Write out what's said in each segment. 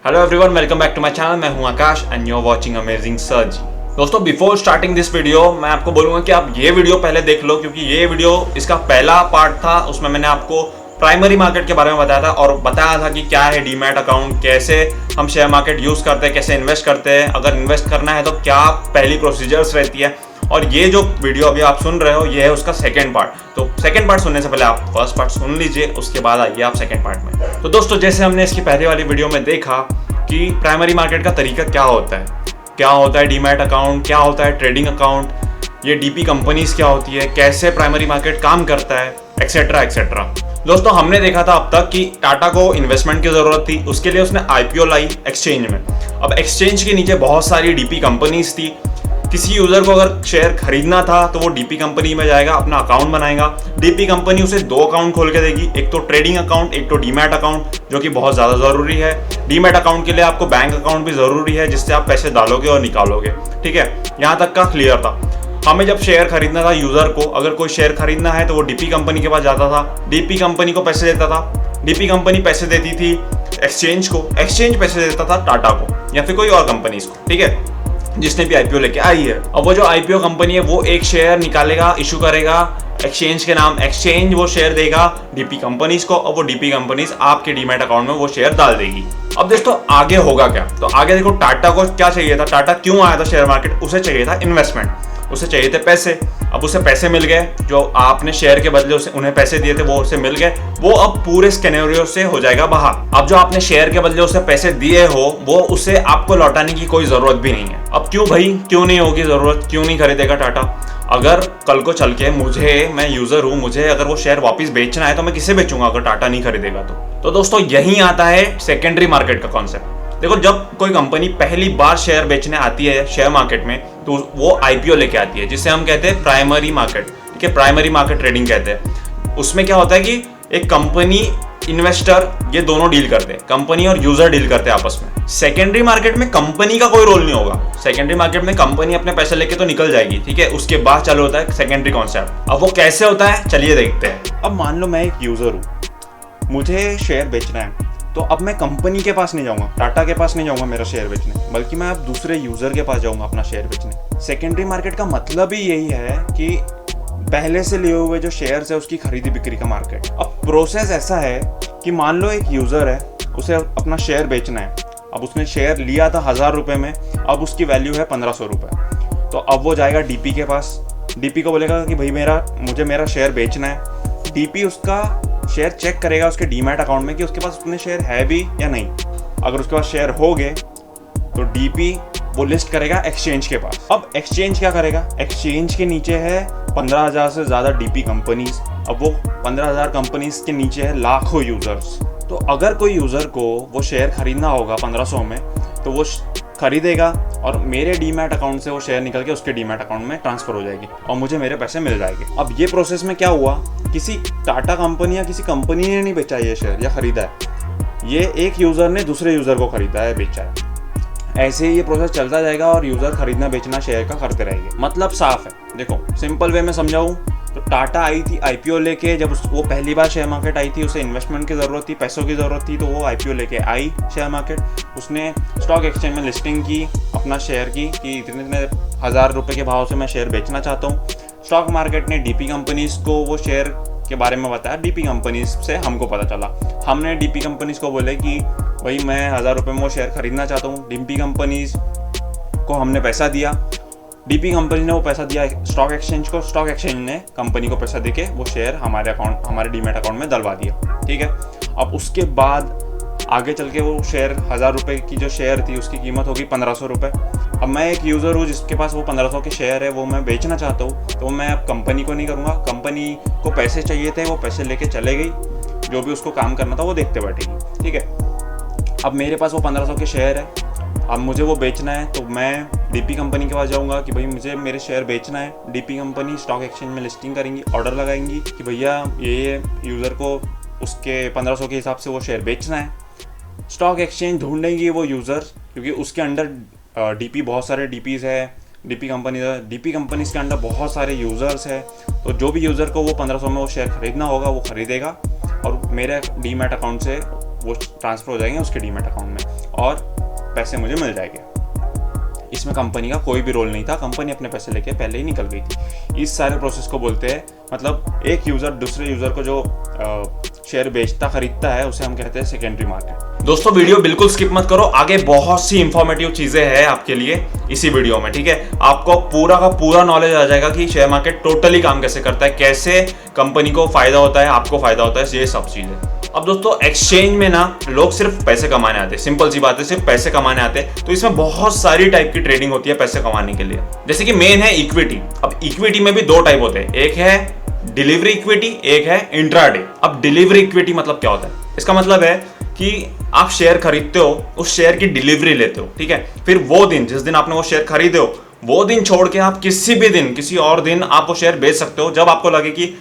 Hello everyone, welcome back to my channel. मैं हूं Akash and you are watching amazing search. दोस्तों, before starting this video मैं आपको बोलूंगा कि आप ये वीडियो पहले देख लो, क्योंकि ये वीडियो इसका पहला पार्ट था। उसमें मैंने आपको प्राइमरी मार्केट के बारे में बताया था और बताया था कि क्या है डीमैट अकाउंट, कैसे हम शेयर मार्केट यूज करते हैं, कैसे इन्वेस्ट करते हैं, अगर इन्वेस्ट करना है तो क्या पहली प्रोसीजर्स रहती है। और ये जो वीडियो अभी आप सुन रहे हो ये है उसका सेकंड पार्ट। तो सेकंड पार्ट सुनने से पहले आप फर्स्ट पार्ट सुन लीजिए, उसके बाद आइए आप सेकंड पार्ट में। तो दोस्तों, जैसे हमने इसकी पहले वाली वीडियो में देखा कि प्राइमरी मार्केट का तरीका क्या होता है डीमैट अकाउंट, क्या होता है ट्रेडिंग अकाउंट, ये डीपी कंपनीज क्या होती है, कैसे प्राइमरी मार्केट काम करता है, एक्सेट्रा एक्सेट्रा। दोस्तों, हमने देखा था अब तक कि टाटा को इन्वेस्टमेंट की जरूरत थी, उसके लिए उसने आईपीओ लाई एक्सचेंज में। अब एक्सचेंज के नीचे बहुत सारी डीपी कंपनीज थी। किसी यूजर को अगर शेयर खरीदना था तो वो डीपी कंपनी में जाएगा, अपना अकाउंट बनाएगा। डीपी कंपनी उसे दो अकाउंट खोल के देगी, एक तो ट्रेडिंग अकाउंट, एक तो डीमैट अकाउंट, जो कि बहुत ज़्यादा ज़रूरी है। डीमैट अकाउंट के लिए आपको बैंक अकाउंट भी ज़रूरी है, जिससे आप पैसे डालोगे और निकालोगे। ठीक है, यहाँ तक का क्लियर था। हमें जब शेयर खरीदना था यूजर को, अगर कोई शेयर खरीदना है तो वो डीपी कंपनी के पास जाता था, डीपी कंपनी को पैसे देता था, डीपी कंपनी पैसे देती थी एक्सचेंज को, एक्सचेंज पैसे देता था टाटा को या फिर कोई और कंपनीज को। ठीक है, जिसने भी आईपीओ लेके आई है। अब वो जो आईपीओ कंपनी है वो एक शेयर निकालेगा, इशू करेगा एक्सचेंज के नाम, एक्सचेंज वो शेयर देगा डीपी कंपनीज को और वो डीपी कंपनीज आपके डीमैट अकाउंट में वो शेयर डाल देगी। अब दोस्तों, आगे होगा क्या? तो आगे देखो, टाटा को क्या चाहिए था, टाटा क्यों आया था शेयर मार्केट? उसे चाहिए था इन्वेस्टमेंट, उसे चाहिए थे पैसे। अब उसे पैसे मिल गए, जो आपने शेयर के बदले उसे उन्हें पैसे दिए थे वो उसे मिल गए। वो अब पूरे स्केनेरियो से हो जाएगा बाहर। अब जो आपने शेयर के बदले उसे पैसे दिए हो वो उसे आपको लौटाने की कोई जरूरत भी नहीं है। अब क्यों भाई, क्यों नहीं होगी जरूरत, क्यों नहीं खरीदेगा टाटा? अगर कल को चल के मैं यूजर हूं, मुझे अगर वो शेयर वापस बेचना है तो मैं किसे बेचूंगा अगर टाटा नहीं खरीदेगा तो दोस्तों यही आता है सेकेंडरी मार्केट का कॉन्सेप्ट। देखो, जब कोई कंपनी पहली बार शेयर बेचने आती है शेयर मार्केट में तो वो आईपीओ लेके आती है, जिसे हम कहते हैं प्राइमरी मार्केट। ठीक है, प्राइमरी मार्केट ट्रेडिंग कहते हैं। उसमें क्या होता है कि एक कंपनी, इन्वेस्टर, ये दोनों डील करते हैं, कंपनी और यूजर डील करते हैं आपस में। सेकेंडरी मार्केट में कंपनी का कोई रोल नहीं होगा। सेकेंडरी मार्केट में कंपनी अपने पैसे लेके तो निकल जाएगी। ठीक है, उसके बाद चालू होता है सेकेंडरी कॉन्सेप्ट। अब वो कैसे होता है चलिए देखते हैं। अब मान लो मैं एक यूजर हूँ, मुझे शेयर बेचना है, तो अब मैं कंपनी के पास नहीं जाऊंगा, टाटा के पास नहीं जाऊंगा मेरा शेयर बेचने, बल्कि मैं अब दूसरे यूजर के पास जाऊंगा अपना शेयर बेचने। सेकेंडरी मार्केट का मतलब ही यही है कि पहले से लिए हुए जो शेयर्स है उसकी खरीदी बिक्री का मार्केट। अब प्रोसेस ऐसा है कि मान लो एक यूजर है, उसे अपना शेयर बेचना है। अब उसने शेयर लिया था 1000 रुपये में, अब उसकी वैल्यू है 1500 रुपये। तो अब वो जाएगा डीपी के पास, डीपी को बोलेगा कि भाई मुझे मेरा शेयर बेचना है। डीपी उसका शेयर चेक करेगा उसके डीमैट अकाउंट में कि उसके पास उतने शेयर है भी या नहीं। अगर उसके पास शेयर हो गए तो डीपी वो लिस्ट करेगा एक्सचेंज के पास। अब एक्सचेंज क्या करेगा, एक्सचेंज के नीचे है 15,000 से ज़्यादा डीपी कंपनीज। अब वो 15,000 कंपनीज के नीचे है लाखों यूजर्स। तो अगर कोई यूज़र को वो शेयर खरीदना होगा 1500 में तो वो खरीदेगा और मेरे डीमैट अकाउंट से वो शेयर निकल के उसके डीमैट अकाउंट में ट्रांसफर हो जाएगी और मुझे मेरे पैसे मिल जाएंगे। अब ये प्रोसेस में क्या हुआ, किसी टाटा कंपनी या किसी कंपनी ने नहीं बेचा ये शेयर या खरीदा है, ये एक यूज़र ने दूसरे यूज़र को खरीदा है, बेचा है। ऐसे ही ये प्रोसेस चलता जाएगा और यूज़र खरीदना बेचना शेयर का करते रहेंगे। मतलब साफ है। देखो, सिंपल वे में समझाऊँ तो टाटा आई थी आईपीओ लेके, जब वो पहली बार शेयर मार्केट आई थी उसे इन्वेस्टमेंट की ज़रूरत थी, पैसों की ज़रूरत थी, तो वो आईपीओ लेके आई शेयर मार्केट। उसने स्टॉक एक्सचेंज में लिस्टिंग की अपना शेयर की कि इतने 1000 रुपये के भाव से मैं शेयर बेचना चाहता हूँ। स्टॉक मार्केट ने डीपी कंपनीज को वो शेयर के बारे में बताया, डीपी कंपनीज से हमको पता चला। हमने डीपी कंपनीज को बोले कि भाई मैं 1000 रुपये में वो शेयर खरीदना चाहता हूँ। डीपी कंपनीज को हमने पैसा दिया, डीपी कंपनी ने वो पैसा दिया स्टॉक एक्सचेंज को, स्टॉक एक्सचेंज ने कंपनी को पैसा देके वो शेयर हमारे डीमैट अकाउंट में डलवा दिया। ठीक है, अब उसके बाद आगे चल के वो शेयर 1000 रुपये की जो शेयर थी उसकी कीमत होगी 1500 रुपये। अब मैं एक यूज़र हूँ जिसके पास वो 1500 के शेयर है, वो मैं बेचना चाहता हूँ, तो मैं अब कंपनी को नहीं करूँगा, कंपनी को पैसे चाहिए थे, वो पैसे लेके चले गई, जो भी उसको काम करना था वो देखते बैठेगी। ठीक है, अब मेरे पास वो 1500 के शेयर है, अब मुझे वो बेचना है तो मैं डीपी कंपनी के पास जाऊंगा कि भाई मुझे मेरे शेयर बेचना है। डीपी कंपनी स्टॉक एक्सचेंज में लिस्टिंग करेंगी, ऑर्डर लगाएंगी कि भैया ये यूज़र को उसके 1500 के हिसाब से वो शेयर बेचना है। स्टॉक एक्सचेंज ढूंढेंगी वो यूज़र, क्योंकि उसके अंडर डीपी बहुत सारे डीपीज़ है, डीपी कंपनीज के अंडर बहुत सारे यूज़र्स है। तो जो भी यूज़र को वो 1500 में वो शेयर खरीदना होगा वो खरीदेगा और मेरे डीमैट अकाउंट से वो ट्रांसफ़र हो जाएंगे उसके डीमैट अकाउंट में। और पैसे मुझे मिल जाएंगे। इसमें कंपनी का कोई भी रोल नहीं था, कंपनी अपने पैसे लेके पहले ही निकल गई थी। इस सारे प्रोसेस को बोलते हैं, मतलब एक यूज़र दूसरे यूज़र को जो शेयर बेचता खरीदता है उसे हम कहते हैं सेकेंडरी मार्केट। दोस्तों वीडियो बिल्कुल स्किप मत करो, आगे बहुत सी इंफॉर्मेटिव चीज़ें हैं आपके लिए इसी वीडियो में, ठीक है। आपको पूरा का पूरा नॉलेज आ जाएगा कि शेयर मार्केट टोटली काम कैसे करता है, कैसे कंपनी को फायदा होता है, आपको फायदा होता है, ये सब चीज़ें। अब दोस्तों एक्सचेंज में ना लोग सिर्फ पैसे कमाने आते हैं, सिंपल सी बात है, सिर्फ पैसे कमाने आते हैं। तो इसमें बहुत सारी टाइप की ट्रेडिंग होती है पैसे कमाने के लिए। जैसे कि मेन है इक्विटी। अब इक्विटी में भी दो टाइप होते हैं, एक है डिलीवरी इक्विटी, एक है इंट्राडे। अब डिलीवरी इक्विटी मतलब क्या होता है? इसका मतलब है कि आप शेयर खरीदते हो, उस शेयर की डिलीवरी लेते हो, ठीक है। फिर वो दिन जिस दिन आपने वो शेयर खरीदे हो, वो दिन छोड़ के आप किसी भी दिन, किसी और दिन आप वो शेयर बेच सकते हो जब आपको लगे कि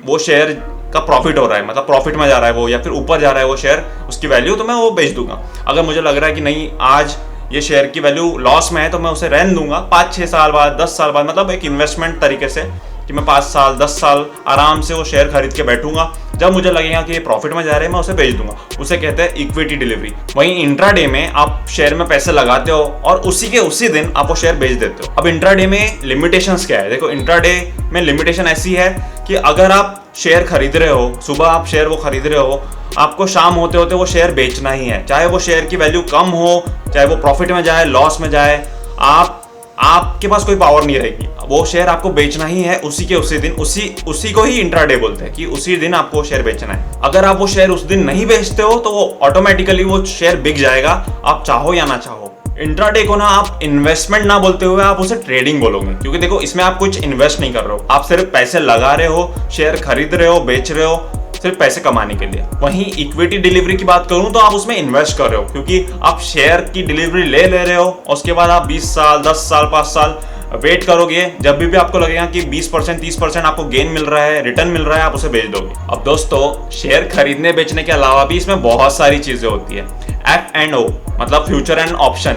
वो शेयर का प्रॉफिट हो रहा है, मतलब प्रॉफिट में जा रहा है वो, या फिर ऊपर जा रहा है वो शेयर, उसकी वैल्यू, तो मैं वो बेच दूंगा। अगर मुझे लग रहा है कि नहीं आज ये शेयर की वैल्यू लॉस में है तो मैं उसे रहने दूंगा 5-6 साल बाद, 10 साल बाद, मतलब एक इन्वेस्टमेंट तरीके से कि मैं 5 साल 10 साल आराम से वो शेयर खरीद के बैठूंगा। जब मुझे लगेगा कि ये प्रॉफिट में जा रहे हैं मैं उसे बेच दूंगा, उसे कहते हैं इक्विटी डिलीवरी। वहीं इंट्राडे में आप शेयर में पैसे लगाते हो और उसी के उसी दिन आप वो शेयर बेच देते हो। अब इंट्राडे में लिमिटेशंस क्या है? देखो इंट्राडे में लिमिटेशन ऐसी है कि अगर आप शेयर खरीद रहे हो, सुबह आप शेयर वो खरीद रहे हो, आपको शाम होते होते वो शेयर बेचना ही है, चाहे वो शेयर की वैल्यू कम हो, चाहे वो प्रॉफिट में जाए, लॉस में जाए, आपके पास कोई पावर नहीं रहेगी, वो शेयर आपको बेचना ही है उसी के उसी दिन। उसी को ही इंट्राडे बोलते हैं कि उसी दिन आपको वो शेयर बेचना है। अगर आप वो शेयर उस दिन नहीं बेचते हो तो वो ऑटोमेटिकली वो शेयर बिक जाएगा, आप चाहो या ना चाहो। इंट्राडे को ना आप इन्वेस्टमेंट ना बोलते हुए आप उसे ट्रेडिंग बोलोगे, क्योंकि देखो इसमें आप कुछ इन्वेस्ट नहीं कर रहे हो, आप सिर्फ पैसे लगा रहे हो, शेयर खरीद रहे हो, बेच रहे हो, सिर्फ पैसे कमाने के लिए। वहीं इक्विटी डिलीवरी की बात करूं तो आप उसमें इन्वेस्ट कर रहे हो, क्योंकि आप शेयर की डिलीवरी ले रहे हो, उसके बाद आप 20 साल 10 साल 5 साल वेट करोगे, जब भी आपको लगेगा कि 20% 30% आपको गेन मिल रहा है, रिटर्न मिल रहा है, आप उसे बेच दोगे। अब दोस्तों शेयर खरीदने बेचने के अलावा भी इसमें बहुत सारी चीजें होती है। F&O मतलब फ्यूचर एंड ऑप्शन,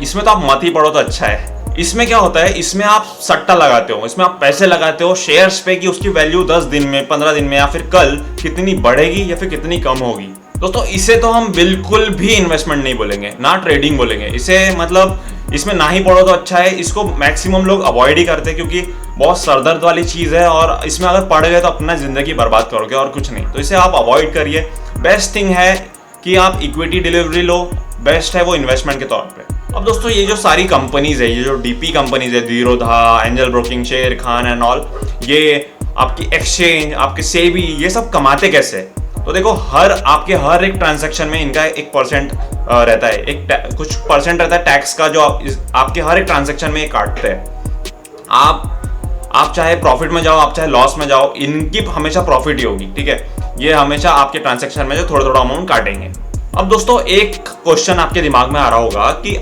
इसमें तो आप मत ही पढ़ो तो अच्छा है। इसमें क्या होता है, इसमें आप सट्टा लगाते हो, इसमें आप पैसे लगाते हो शेयर्स पे कि उसकी वैल्यू 10 दिन में, 15 दिन में या फिर कल कितनी बढ़ेगी या फिर कितनी कम होगी। दोस्तों इसे तो हम बिल्कुल भी इन्वेस्टमेंट नहीं बोलेंगे, ना ट्रेडिंग बोलेंगे इसे, मतलब इसमें ना ही पढ़ो तो अच्छा है। इसको मैक्सिमम लोग अवॉइड ही करते हैं क्योंकि बहुत सरदर्द वाली चीज़ है और इसमें अगर पढ़ गए तो अपना ज़िंदगी बर्बाद करोगे और कुछ नहीं। तो इसे आप अवॉइड करिए। बेस्ट थिंग है कि आप इक्विटी डिलीवरी लो, बेस्ट है वो इन्वेस्टमेंट के तौर पे। अब दोस्तों ये जो सारी कंपनीज है, ये जो डीपी कंपनीज है, धीरोधा, एंजल ब्रोकिंग, शेर खान एंड ऑल, ये आपकी एक्सचेंज, आपके सेबी, ये सब कमाते कैसे? तो देखो आपके हर एक ट्रांजैक्शन में इनका एक परसेंट रहता है, कुछ परसेंट रहता है टैक्स का, जो आपके हर एक ट्रांजैक्शन में काटते हैं। आप चाहे प्रॉफिट में जाओ, आप चाहे लॉस में जाओ, इनकी हमेशा प्रॉफिट ही होगी, ठीक है। ये हमेशा आपके ट्रांजैक्शन में जो थोड़ा थोड़ा अमाउंट काटेंगे। अब दोस्तों एक क्वेश्चन आपके दिमाग में आ रहा होगा कि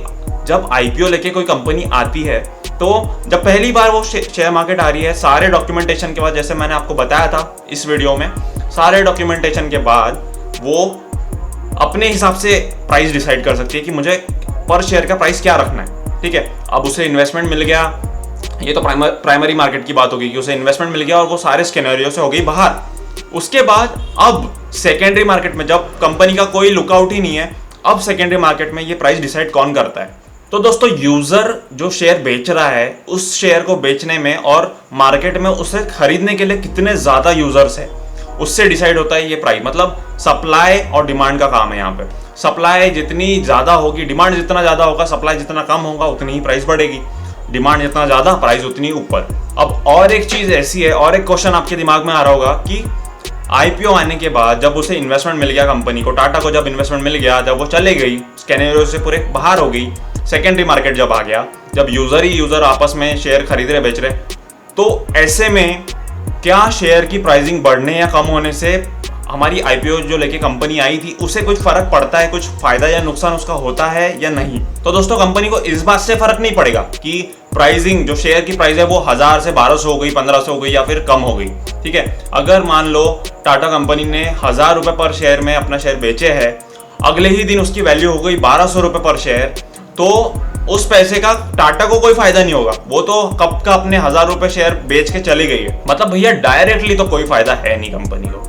जब आईपीओ लेके कोई कंपनी आती है, तो जब पहली बार वो शेयर मार्केट आ रही है, सारे डॉक्यूमेंटेशन के बाद, जैसे मैंने आपको बताया था इस वीडियो में, सारे डॉक्यूमेंटेशन के बाद वो अपने हिसाब से प्राइस डिसाइड कर सकती है कि मुझे पर शेयर का प्राइस क्या रखना है, ठीक है। अब उसे इन्वेस्टमेंट मिल गया, ये तो प्राइमरी मार्केट की बात होगी कि उसे इन्वेस्टमेंट मिल गया और वो सारे स्केनेरियो से हो गई बाहर। उसके बाद अब सेकेंडरी मार्केट में, जब कंपनी का कोई लुकआउट ही नहीं है, अब सेकेंडरी मार्केट में ये प्राइस डिसाइड कौन करता है? तो दोस्तों यूजर जो शेयर बेच रहा है, उस शेयर को बेचने में और मार्केट में उसे खरीदने के लिए कितने ज्यादा यूजर्स है, उससे डिसाइड होता है ये प्राइस। मतलब सप्लाई और डिमांड का काम है यहाँ पे। सप्लाई जितनी ज्यादा होगी, डिमांड जितना ज्यादा होगा, सप्लाई जितना कम होगा, उतनी ही प्राइस बढ़ेगी। डिमांड जितना ज्यादा, प्राइस उतनी ऊपर। अब और एक चीज ऐसी है, और एक क्वेश्चन आपके दिमाग में आ रहा होगा कि आईपीओ आने के बाद जब उसे इन्वेस्टमेंट मिल गया, कंपनी को, टाटा को जब इन्वेस्टमेंट मिल गया, जब वो चले गई, स्कैनरियो से पूरे बाहर हो गई, सेकेंडरी मार्केट जब आ गया, जब यूजर ही यूजर आपस में शेयर खरीद रहे बेच रहे, तो ऐसे में क्या शेयर की प्राइसिंग बढ़ने या कम होने से हमारी आईपीओ जो लेके कंपनी आई थी उसे कुछ फर्क पड़ता है, कुछ फायदा या नुकसान उसका होता है या नहीं? तो दोस्तों कंपनी को इस बात से फर्क नहीं पड़ेगा कि प्राइसिंग, जो शेयर की प्राइस है वो 1000 से 1200 हो गई, 1500 हो गई या फिर कम हो गई, ठीक है। अगर मान लो टाटा कंपनी ने 1000 रुपए पर शेयर में अपना शेयर बेचे है, अगले ही दिन उसकी वैल्यू हो गई 1200 रुपए पर शेयर, तो उस पैसे का टाटा को कोई फायदा नहीं होगा, वो तो कब का अपने 1000 रुपए शेयर बेच के चली गई है। मतलब भैया डायरेक्टली तो कोई फायदा है नहीं कंपनी को,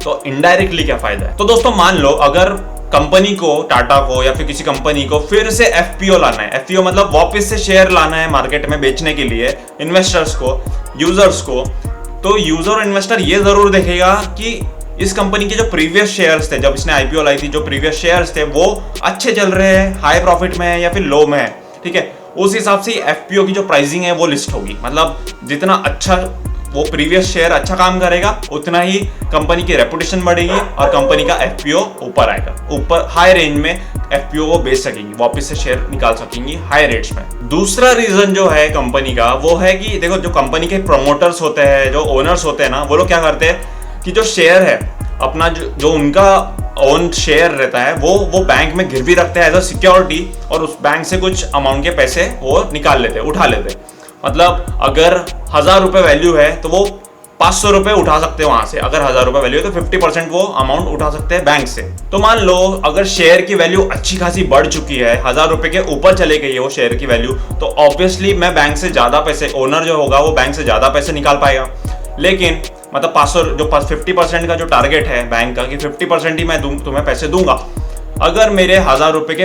तो इनडायरेक्टली क्या फायदा है? तो दोस्तों मान लो अगर कंपनी को, टाटा को या फिर किसी कंपनी को फिर से एफपीओ लाना है। एफपीओ मतलब वापस से शेयर लाना है मार्केट में बेचने के लिए इन्वेस्टर्स को, यूजर्स को। तो यूजर और इन्वेस्टर ये जरूर देखेगा कि इस कंपनी के जो प्रीवियस शेयर्स थे, जब इसने आईपीओ लाई थी, जो प्रीवियस शेयर्स थे वो अच्छे चल रहे हैं, हाई प्रॉफिट में है या फिर लो में है, ठीक है। उस हिसाब से एफपीओ की जो प्राइसिंग है वो लिस्ट होगी। मतलब जितना अच्छा वो प्रीवियस शेयर अच्छा काम करेगा उतना ही कंपनी की रेपुटेशन बढ़ेगी और कंपनी का एफपीओ ऊपर आएगा। ऊपर हाई रेंज में एफपीओ वो बेच सकेंगी, वापस से शेयर निकाल सकेंगी हाई रेट्स में। दूसरा रीजन जो है कंपनी का वो है कि देखो, जो कंपनी के प्रमोटर्स होते हैं, जो ओनर्स होते हैं ना, वो लोग क्या करते हैं कि जो शेयर है अपना, जो उनका ओन शेयर रहता है वो बैंक में गिरवी रखते हैं एज अ सिक्योरिटी, और उस बैंक से कुछ अमाउंट के पैसे वो निकाल लेते, उठा लेते। मतलब अगर 1000 रुपये वैल्यू है तो वो 500 रुपये उठा सकते हैं वहां से। अगर 1000 रुपये वैल्यू है तो 50% वो अमाउंट उठा सकते हैं बैंक से। तो मान लो अगर शेयर की वैल्यू अच्छी खासी बढ़ चुकी है, 1000 रुपये के ऊपर चले गई है वो शेयर की वैल्यू, तो ऑब्वियसली मैं बैंक से ज्यादा पैसे, ओनर जो होगा वो बैंक से ज्यादा पैसे निकाल पाएगा। लेकिन मतलब 500 जो 50% का जो टारगेट है बैंक का कि 50% ही मैं तुम्हें पैसे दूंगा। अगर मेरे 1000 रुपये के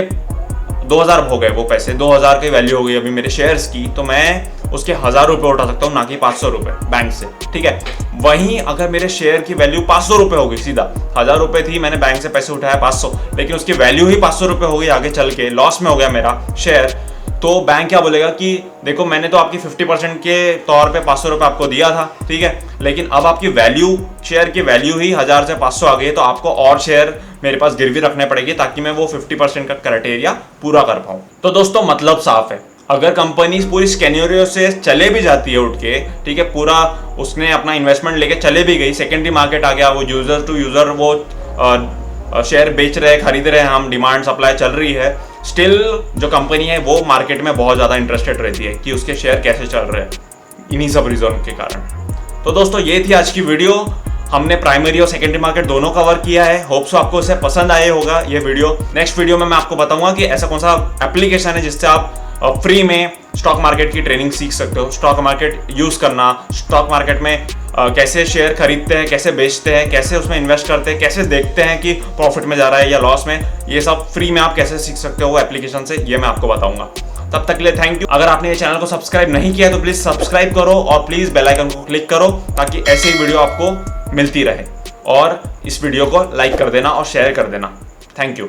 2000 हो गए, वो पैसे 2000 की वैल्यू हो गई अभी मेरे शेयर्स की, तो मैं उसके 1000 रुपये उठा सकता हूँ, ना कि 500 रुपये बैंक से, ठीक है। वहीं अगर मेरे शेयर की वैल्यू 500 रुपये हो गई, सीधा 1000 रुपये थी, मैंने बैंक से पैसे उठाया 500, लेकिन उसकी वैल्यू ही 500 रुपये हो गई, आगे चल के लॉस में हो गया मेरा शेयर, तो बैंक क्या बोलेगा कि देखो मैंने तो आपकी 50% के तौर पे 500 रुपये आपको दिया था, ठीक है, लेकिन अब आपकी वैल्यू, शेयर की वैल्यू ही 1000 से 500 आ गई है, तो आपको और शेयर मेरे पास गिरवी रखने पड़ेगी ताकि मैं वो 50% का क्राइटेरिया पूरा कर पाऊँ। तो दोस्तों मतलब साफ है, अगर कंपनी पूरी स्कैनियोरियो से चले भी जाती है उठ के, ठीक है, पूरा उसने अपना इन्वेस्टमेंट लेके चले भी गई, सेकेंडरी मार्केट आ गया, वो यूजर टू यूजर वो शेयर बेच रहे हैं, खरीद रहे हैं, हम डिमांड सप्लाई चल रही है, स्टिल जो कंपनी है वो मार्केट में बहुत ज़्यादा इंटरेस्टेड रहती है कि उसके शेयर कैसे चल रहे हैं, इन्हीं सब रीजन के कारण। तो दोस्तों ये थी आज की वीडियो, हमने प्राइमरी और सेकेंडरी मार्केट दोनों कवर किया है। होप सो आपको इसे पसंद आए होगा ये वीडियो। नेक्स्ट वीडियो में मैं आपको बताऊंगा कि ऐसा कौन सा एप्लीकेशन है जिससे आप फ्री में स्टॉक मार्केट की ट्रेनिंग सीख सकते हो, स्टॉक मार्केट यूज करना, स्टॉक मार्केट में कैसे शेयर खरीदते हैं, कैसे बेचते हैं, कैसे उसमें इन्वेस्ट करते हैं, कैसे देखते हैं कि प्रॉफिट में जा रहा है या लॉस में, ये सब फ्री में आप कैसे सीख सकते हो वो एप्लीकेशन से, ये मैं आपको बताऊंगा। तब तक के लिए थैंक यू। अगर आपने ये चैनल को सब्सक्राइब नहीं किया तो प्लीज सब्सक्राइब करो और प्लीज बेल आइकन को क्लिक करो ताकि ऐसे ही वीडियो आपको मिलती रहे, और इस वीडियो को लाइक कर देना और शेयर कर देना। Thank you.